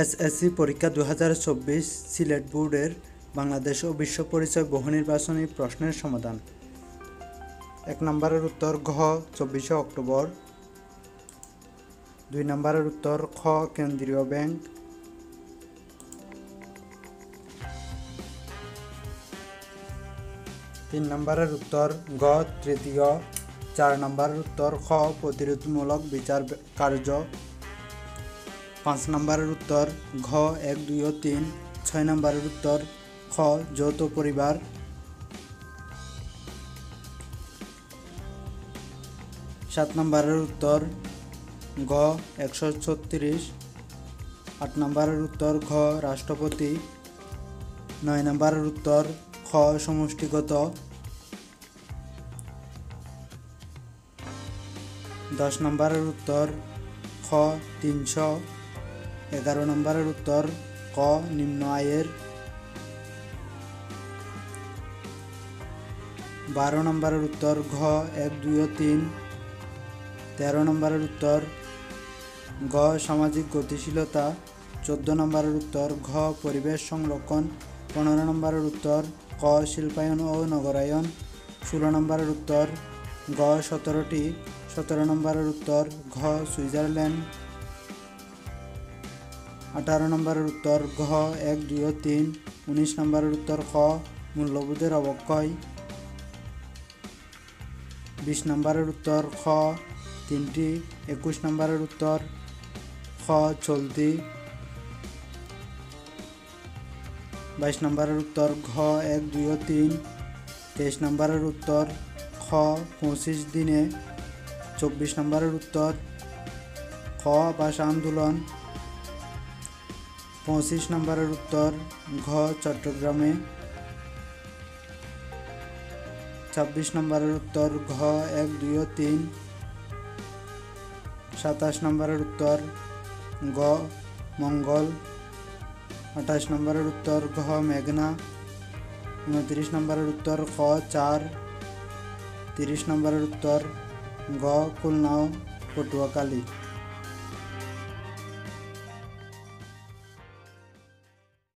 SSC পরীক্ষা 2024 সিলেট বোর্ডের বাংলাদেশ ও বিশ্ব পরিচয় বহু নির্বাচনী প্রশ্নের সমাধান। 1 নম্বরের উত্তর ঘ 24 অক্টোবর। 2 নম্বরের উত্তর খ কেন্দ্রীয় ব্যাংক। 3 নম্বরের উত্তর গ তৃতীয়। 4 নম্বরের উত্তর খ প্রতিরোধমূলক বিচার কার্য। 5 নম্বরের উত্তর ঘ 1, 2 ও 3। 6 নম্বরের উত্তর খ যৌথ পরিবার। 7 নম্বরের উত্তর গ 136। 8 নম্বরের উত্তর ঘ রাষ্ট্রপতি। 9 নম্বরের উত্তর খ সমষ্টিগত। 10 নম্বরের উত্তর খ 300। 11 নম্বরের উত্তর ক নিম্ন আয়ের। 12 নম্বরের উত্তর ঘ 1, 2 ও 3। 13 নম্বরের উত্তর গ সামাজিক গতিশীলতা। 14 নম্বরের উত্তর ঘ পরিবেশ সংরক্ষণ। 15 নম্বরের উত্তর ক শিল্পায়ন ও নগরায়ন। 16 নম্বরের উত্তর গ 17টি। 17 নম্বরের উত্তর ঘ সুইজারল্যান্ড। 18 নম্বরের উত্তর ঘ 1, 2 ও 3। 19 নম্বরের উত্তর খ মূল্যবোধের অবক্ষয়। 20 নম্বরের উত্তর খ 3টি। 21 নম্বরের উত্তর খ চলতি। 22 নম্বরের উত্তর ঘ 1, 2 ও 3। 23 নম্বরের উত্তর খ 25 দিনে। 24 নম্বরের উত্তর খ ভাষা আন্দোলন। 25 নম্বরের উত্তর ঘ চট্টগ্রামে। 26 নম্বরের উত্তর ঘ 1, 2 ও 3। 27 নম্বরের উত্তর গ মঙ্গল। 28 নম্বরের উত্তর ঘ মেঘনা। 29 নম্বরের উত্তর খ 4। 30 নম্বরের উত্তর গ খুলনা ও পটুয়াখালী।